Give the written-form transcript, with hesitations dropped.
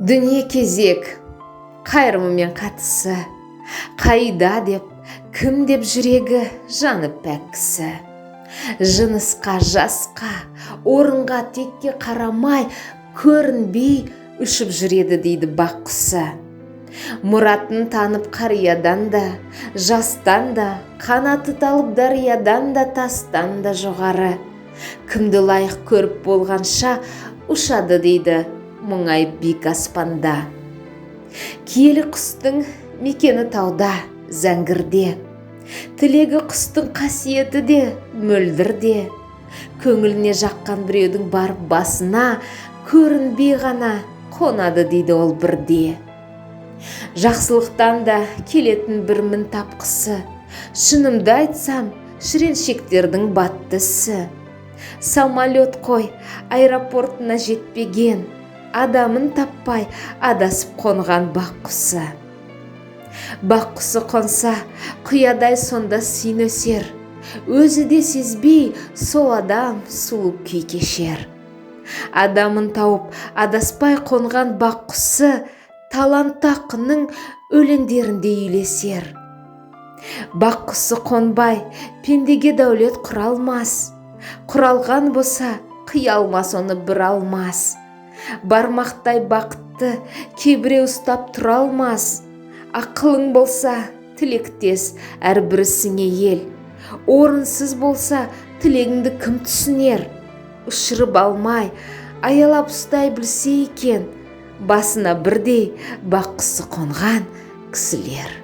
Дүние кезек, қайрымымен қатысы, қайда деп, кім деп жүрегі жанып пәккісі. Жынысқа, жасқа, орынға, текке қарамай, көрінбей үшіп жүреді дейді бақ құсы. Мұратын танып қариядан да, жастан да, қанаты талып дариядан да, тастан да жоғары. Кімді лайық көріп болғанша ұшады дейді мұңай биік аспанда. Киелі құстың мекені тауда, зәңгірде. Тілегі құстың қасиеті де, мөлдірде. Көңіліне жаққан біреудің барып басына, көрінбей ғана қонады дейді ол бірде. Жақсылықтан да келетін бір мін тапқысы, шынымды айтсам, шіреншектердің баттысы. Самолет қой, аэропортына жетпеген, адамын таппай адасып қонған бақ құсы. Бақ құсы қонса, құядай сонда сыйын өсер, өзі де сезбей сол адам сұлу күй кешер. Адамын тауып адаспай қонған бақ құсы талантты ақынның өлеңдерінде үйлесер. Бақ құсы қонбай пендеге дәулет құра алмас, құралған болса қия алмас оны бір алмас. Бармақтай бақытты кейбіреу ұстап тұра алмас. Ақылың болса тілектес әрбірісіңе ел, орынсыз болса тілегіңді кім түсінер. Ұшырып алмай аялап ұстай білсе екен, басына бірдей бақ құсы қонған кісілер.